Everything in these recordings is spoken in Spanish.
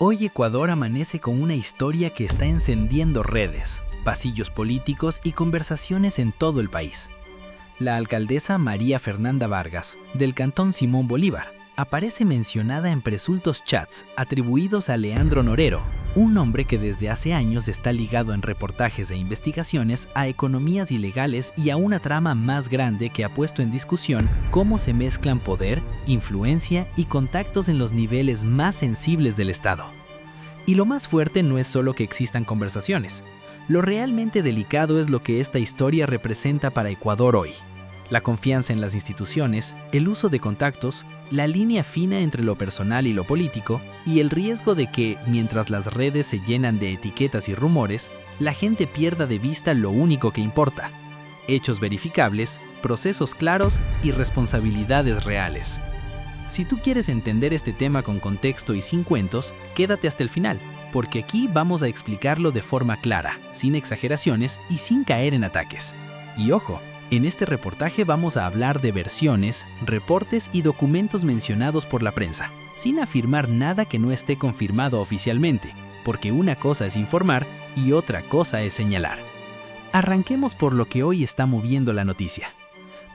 Hoy Ecuador amanece con una historia que está encendiendo redes, pasillos políticos y conversaciones en todo el país. La alcaldesa María Fernanda Vargas, del cantón Simón Bolívar, aparece mencionada en presuntos chats atribuidos a Leandro Norero, un hombre que desde hace años está ligado en reportajes e investigaciones a economías ilegales y a una trama más grande que ha puesto en discusión cómo se mezclan poder, influencia y contactos en los niveles más sensibles del Estado. Y lo más fuerte no es solo que existan conversaciones. Lo realmente delicado es lo que esta historia representa para Ecuador hoy. La confianza en las instituciones, el uso de contactos, la línea fina entre lo personal y lo político, y el riesgo de que, mientras las redes se llenan de etiquetas y rumores, la gente pierda de vista lo único que importa: hechos verificables, procesos claros y responsabilidades reales. Si tú quieres entender este tema con contexto y sin cuentos, quédate hasta el final, porque aquí vamos a explicarlo de forma clara, sin exageraciones y sin caer en ataques. Y ojo, en este reportaje vamos a hablar de versiones, reportes y documentos mencionados por la prensa, sin afirmar nada que no esté confirmado oficialmente, porque una cosa es informar y otra cosa es señalar. Arranquemos por lo que hoy está moviendo la noticia.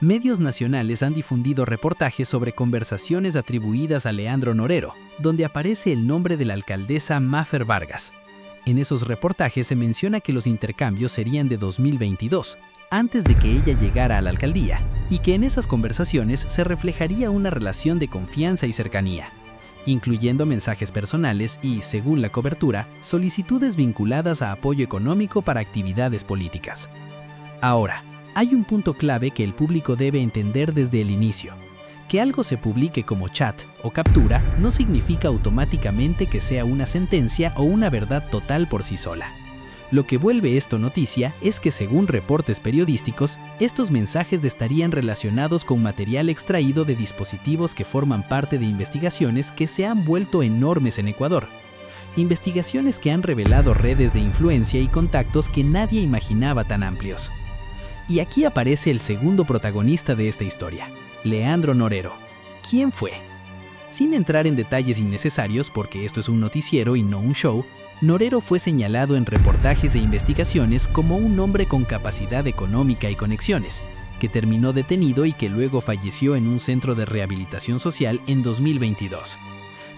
Medios nacionales han difundido reportajes sobre conversaciones atribuidas a Leandro Norero, donde aparece el nombre de la alcaldesa Mafer Vargas. En esos reportajes se menciona que los intercambios serían de 2022, antes de que ella llegara a la alcaldía, y que en esas conversaciones se reflejaría una relación de confianza y cercanía, incluyendo mensajes personales y, según la cobertura, solicitudes vinculadas a apoyo económico para actividades políticas. Ahora, hay un punto clave que el público debe entender desde el inicio: que algo se publique como chat o captura no significa automáticamente que sea una sentencia o una verdad total por sí sola. Lo que vuelve esto noticia es que, según reportes periodísticos, estos mensajes estarían relacionados con material extraído de dispositivos que forman parte de investigaciones que se han vuelto enormes en Ecuador. Investigaciones que han revelado redes de influencia y contactos que nadie imaginaba tan amplios. Y aquí aparece el segundo protagonista de esta historia, Leandro Norero. ¿Quién fue? Sin entrar en detalles innecesarios, porque esto es un noticiero y no un show, Norero fue señalado en reportajes e investigaciones como un hombre con capacidad económica y conexiones, que terminó detenido y que luego falleció en un centro de rehabilitación social en 2022.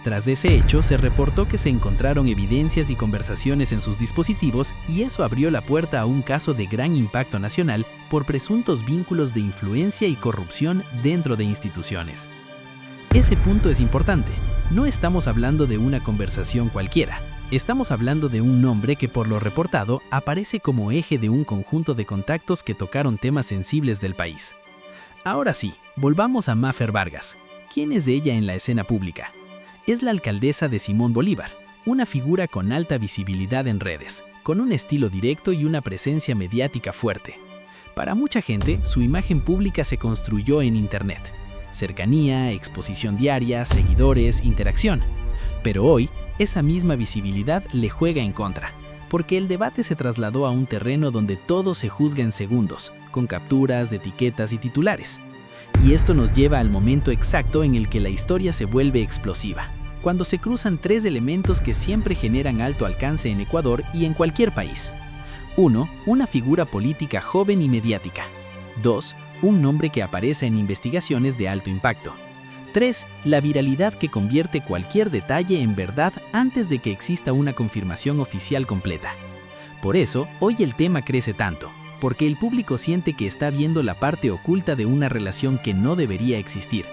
Tras ese hecho, se reportó que se encontraron evidencias y conversaciones en sus dispositivos, y eso abrió la puerta a un caso de gran impacto nacional por presuntos vínculos de influencia y corrupción dentro de instituciones. Ese punto es importante. No estamos hablando de una conversación cualquiera. Estamos hablando de un nombre que, por lo reportado, aparece como eje de un conjunto de contactos que tocaron temas sensibles del país. Ahora sí, volvamos a Mafer Vargas. ¿Quién es ella en la escena pública? Es la alcaldesa de Simón Bolívar, una figura con alta visibilidad en redes, con un estilo directo y una presencia mediática fuerte. Para mucha gente, su imagen pública se construyó en Internet: cercanía, exposición diaria, seguidores, interacción. Pero hoy, esa misma visibilidad le juega en contra, porque el debate se trasladó a un terreno donde todo se juzga en segundos, con capturas, etiquetas y titulares. Y esto nos lleva al momento exacto en el que la historia se vuelve explosiva, cuando se cruzan tres elementos que siempre generan alto alcance en Ecuador y en cualquier país. 1. Una figura política joven y mediática. 2. Un nombre que aparece en investigaciones de alto impacto. 3. La viralidad que convierte cualquier detalle en verdad antes de que exista una confirmación oficial completa. Por eso, hoy el tema crece tanto, porque el público siente que está viendo la parte oculta de una relación que no debería existir,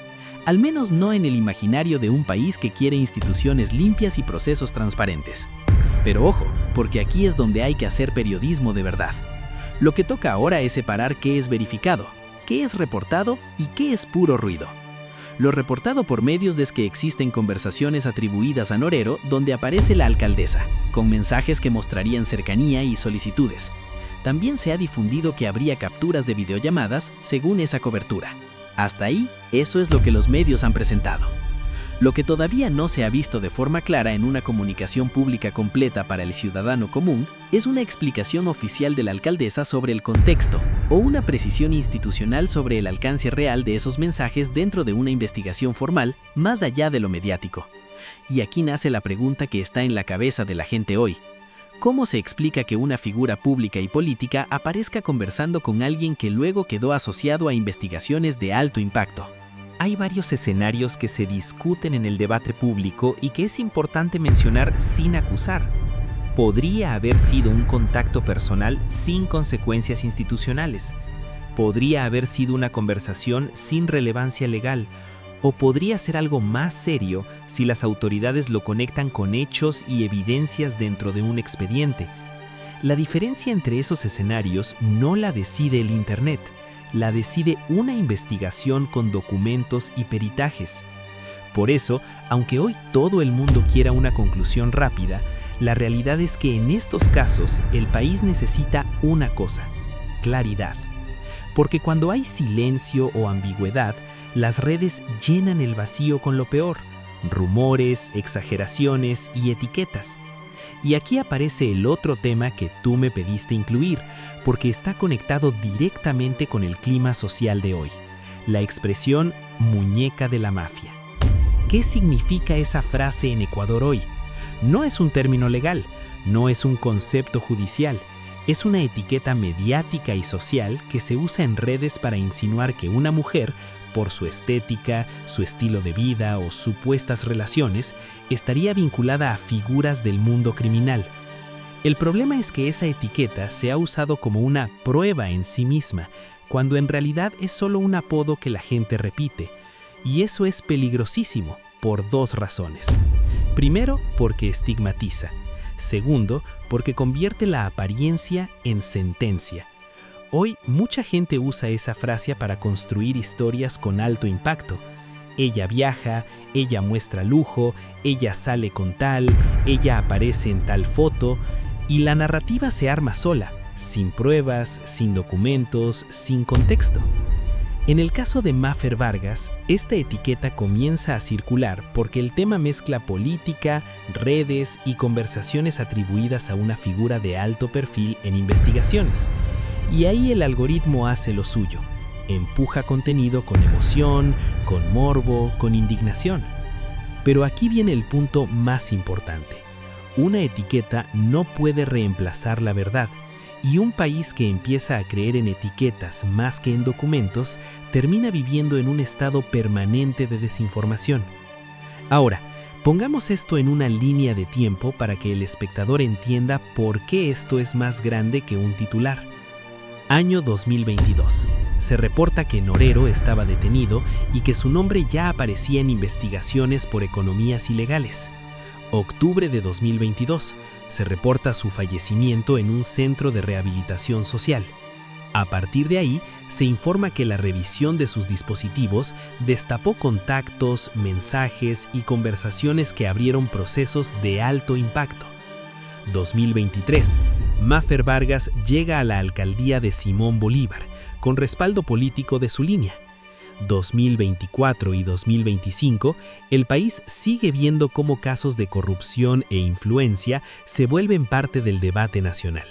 al menos no en el imaginario de un país que quiere instituciones limpias y procesos transparentes. Pero ojo, porque aquí es donde hay que hacer periodismo de verdad. Lo que toca ahora es separar qué es verificado, qué es reportado y qué es puro ruido. Lo reportado por medios es que existen conversaciones atribuidas a Norero donde aparece la alcaldesa, con mensajes que mostrarían cercanía y solicitudes. También se ha difundido que habría capturas de videollamadas según esa cobertura. Hasta ahí, eso es lo que los medios han presentado. Lo que todavía no se ha visto de forma clara en una comunicación pública completa para el ciudadano común es una explicación oficial de la alcaldesa sobre el contexto o una precisión institucional sobre el alcance real de esos mensajes dentro de una investigación formal más allá de lo mediático. Y aquí nace la pregunta que está en la cabeza de la gente hoy. ¿Cómo se explica que una figura pública y política aparezca conversando con alguien que luego quedó asociado a investigaciones de alto impacto? Hay varios escenarios que se discuten en el debate público y que es importante mencionar sin acusar. Podría haber sido un contacto personal sin consecuencias institucionales. Podría haber sido una conversación sin relevancia legal. O podría ser algo más serio si las autoridades lo conectan con hechos y evidencias dentro de un expediente. La diferencia entre esos escenarios no la decide el Internet, la decide una investigación con documentos y peritajes. Por eso, aunque hoy todo el mundo quiera una conclusión rápida, la realidad es que en estos casos el país necesita una cosa: claridad. Porque cuando hay silencio o ambigüedad, las redes llenan el vacío con lo peor: rumores, exageraciones y etiquetas. Y aquí aparece el otro tema que tú me pediste incluir, porque está conectado directamente con el clima social de hoy: la expresión muñeca de la mafia. ¿Qué significa esa frase en Ecuador hoy? No es un término legal, no es un concepto judicial. Es una etiqueta mediática y social que se usa en redes para insinuar que una mujer, por su estética, su estilo de vida o supuestas relaciones, estaría vinculada a figuras del mundo criminal. El problema es que esa etiqueta se ha usado como una prueba en sí misma, cuando en realidad es solo un apodo que la gente repite. Y eso es peligrosísimo, por dos razones. Primero, porque estigmatiza. Segundo, porque convierte la apariencia en sentencia. Hoy mucha gente usa esa frase para construir historias con alto impacto. Ella viaja, ella muestra lujo, ella sale con tal, ella aparece en tal foto, y la narrativa se arma sola, sin pruebas, sin documentos, sin contexto. En el caso de Mafer Vargas, esta etiqueta comienza a circular porque el tema mezcla política, redes y conversaciones atribuidas a una figura de alto perfil en investigaciones. Y ahí el algoritmo hace lo suyo: empuja contenido con emoción, con morbo, con indignación. Pero aquí viene el punto más importante: una etiqueta no puede reemplazar la verdad, y un país que empieza a creer en etiquetas más que en documentos termina viviendo en un estado permanente de desinformación. Ahora, pongamos esto en una línea de tiempo para que el espectador entienda por qué esto es más grande que un titular. Año 2022. Se reporta que Norero estaba detenido y que su nombre ya aparecía en investigaciones por economías ilegales. Octubre de 2022. Se reporta su fallecimiento en un centro de rehabilitación social. A partir de ahí, se informa que la revisión de sus dispositivos destapó contactos, mensajes y conversaciones que abrieron procesos de alto impacto. 2023. Mafer Vargas llega a la alcaldía de Simón Bolívar, con respaldo político de su línea. 2024 y 2025, el país sigue viendo cómo casos de corrupción e influencia se vuelven parte del debate nacional.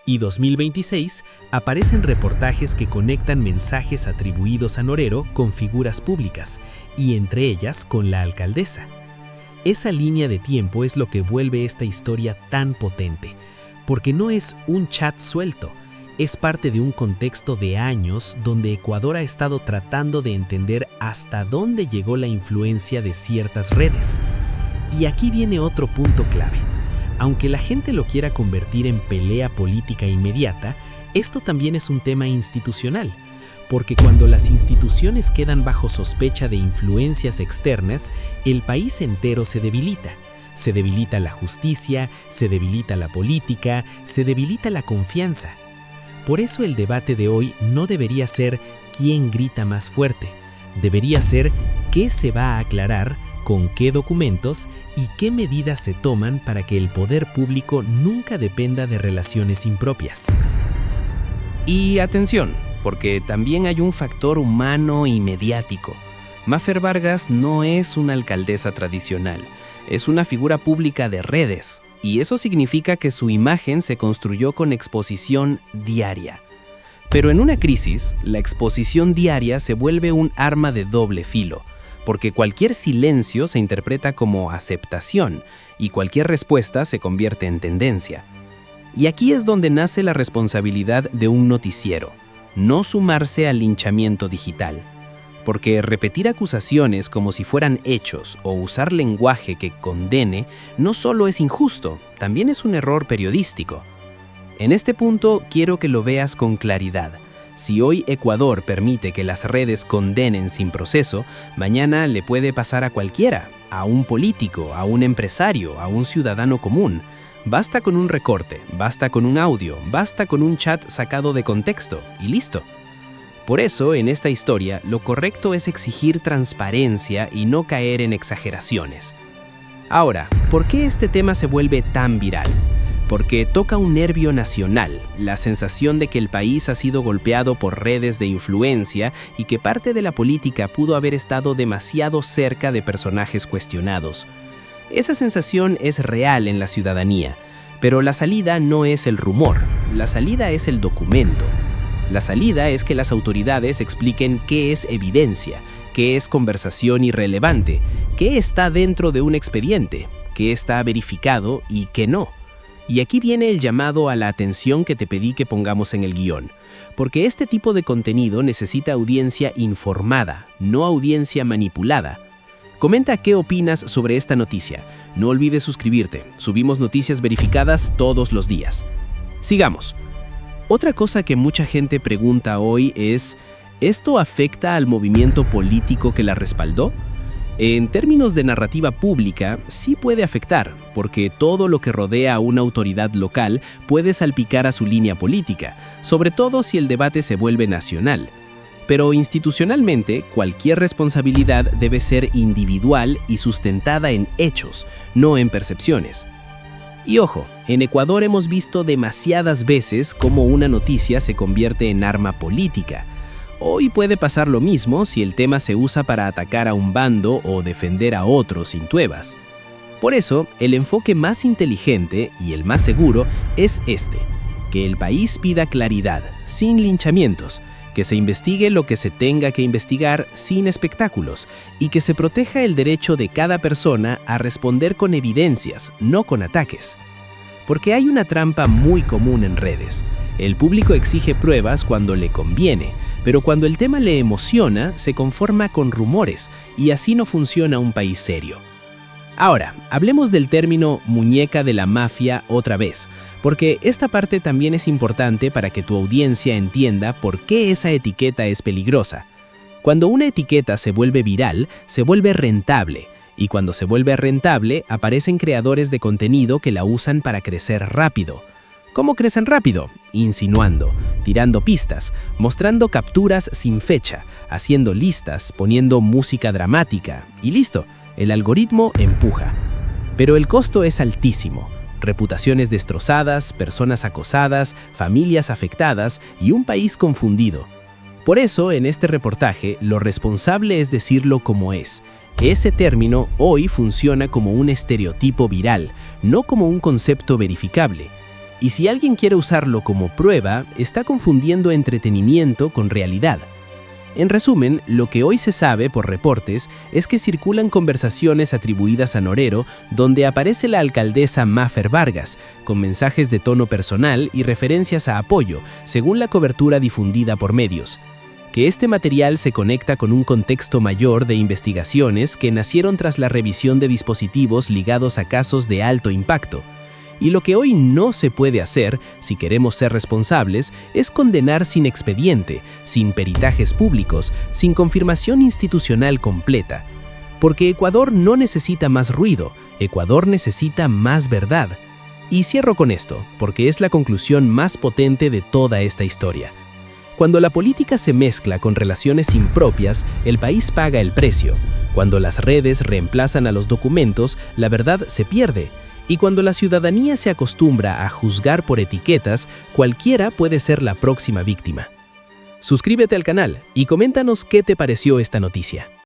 Y 2026, aparecen reportajes que conectan mensajes atribuidos a Norero con figuras públicas, y entre ellas con la alcaldesa. Esa línea de tiempo es lo que vuelve esta historia tan potente, porque no es un chat suelto. Es parte de un contexto de años donde Ecuador ha estado tratando de entender hasta dónde llegó la influencia de ciertas redes. Y aquí viene otro punto clave. Aunque la gente lo quiera convertir en pelea política inmediata, esto también es un tema institucional, porque cuando las instituciones quedan bajo sospecha de influencias externas, el país entero se debilita. Se debilita la justicia, se debilita la política, se debilita la confianza. Por eso el debate de hoy no debería ser quién grita más fuerte, debería ser qué se va a aclarar, con qué documentos y qué medidas se toman para que el poder público nunca dependa de relaciones impropias. Y atención, porque también hay un factor humano y mediático. Mafer Vargas no es una alcaldesa tradicional, es una figura pública de redes. Y eso significa que su imagen se construyó con exposición diaria. Pero en una crisis, la exposición diaria se vuelve un arma de doble filo, porque cualquier silencio se interpreta como aceptación y cualquier respuesta se convierte en tendencia. Y aquí es donde nace la responsabilidad de un noticiero, no sumarse al linchamiento digital. Porque repetir acusaciones como si fueran hechos o usar lenguaje que condene no solo es injusto, también es un error periodístico. En este punto quiero que lo veas con claridad. Si hoy Ecuador permite que las redes condenen sin proceso, mañana le puede pasar a cualquiera, a un político, a un empresario, a un ciudadano común. Basta con un recorte, basta con un audio, basta con un chat sacado de contexto y listo. Por eso, en esta historia, lo correcto es exigir transparencia y no caer en exageraciones. Ahora, ¿por qué este tema se vuelve tan viral? Porque toca un nervio nacional, la sensación de que el país ha sido golpeado por redes de influencia y que parte de la política pudo haber estado demasiado cerca de personajes cuestionados. Esa sensación es real en la ciudadanía, pero la salida no es el rumor, la salida es el documento. La salida es que las autoridades expliquen qué es evidencia, qué es conversación irrelevante, qué está dentro de un expediente, qué está verificado y qué no. Y aquí viene el llamado a la atención que te pedí que pongamos en el guión, porque este tipo de contenido necesita audiencia informada, no audiencia manipulada. Comenta qué opinas sobre esta noticia. No olvides suscribirte, subimos noticias verificadas todos los días. Sigamos. Otra cosa que mucha gente pregunta hoy es, ¿esto afecta al movimiento político que la respaldó? En términos de narrativa pública, sí puede afectar, porque todo lo que rodea a una autoridad local puede salpicar a su línea política, sobre todo si el debate se vuelve nacional. Pero institucionalmente, cualquier responsabilidad debe ser individual y sustentada en hechos, no en percepciones. Y ojo, en Ecuador hemos visto demasiadas veces cómo una noticia se convierte en arma política. Hoy puede pasar lo mismo si el tema se usa para atacar a un bando o defender a otro sin tuevas. Por eso, el enfoque más inteligente y el más seguro es este: que el país pida claridad, sin linchamientos, que se investigue lo que se tenga que investigar sin espectáculos y que se proteja el derecho de cada persona a responder con evidencias, no con ataques. Porque hay una trampa muy común en redes. El público exige pruebas cuando le conviene, pero cuando el tema le emociona, se conforma con rumores y así no funciona un país serio. Ahora, hablemos del término muñeca de la mafia otra vez, porque esta parte también es importante para que tu audiencia entienda por qué esa etiqueta es peligrosa. Cuando una etiqueta se vuelve viral, se vuelve rentable, y cuando se vuelve rentable, aparecen creadores de contenido que la usan para crecer rápido. ¿Cómo crecen rápido? Insinuando, tirando pistas, mostrando capturas sin fecha, haciendo listas, poniendo música dramática, y listo. El algoritmo empuja. Pero el costo es altísimo. Reputaciones destrozadas, personas acosadas, familias afectadas y un país confundido. Por eso, en este reportaje, lo responsable es decirlo como es. Ese término hoy funciona como un estereotipo viral, no como un concepto verificable. Y si alguien quiere usarlo como prueba, está confundiendo entretenimiento con realidad. En resumen, lo que hoy se sabe por reportes es que circulan conversaciones atribuidas a Norero donde aparece la alcaldesa Mafer Vargas, con mensajes de tono personal y referencias a apoyo, según la cobertura difundida por medios. Que este material se conecta con un contexto mayor de investigaciones que nacieron tras la revisión de dispositivos ligados a casos de alto impacto. Y lo que hoy no se puede hacer, si queremos ser responsables, es condenar sin expediente, sin peritajes públicos, sin confirmación institucional completa. Porque Ecuador no necesita más ruido, Ecuador necesita más verdad. Y cierro con esto, porque es la conclusión más potente de toda esta historia. Cuando la política se mezcla con relaciones impropias, el país paga el precio. Cuando las redes reemplazan a los documentos, la verdad se pierde. Y cuando la ciudadanía se acostumbra a juzgar por etiquetas, cualquiera puede ser la próxima víctima. Suscríbete al canal y coméntanos qué te pareció esta noticia.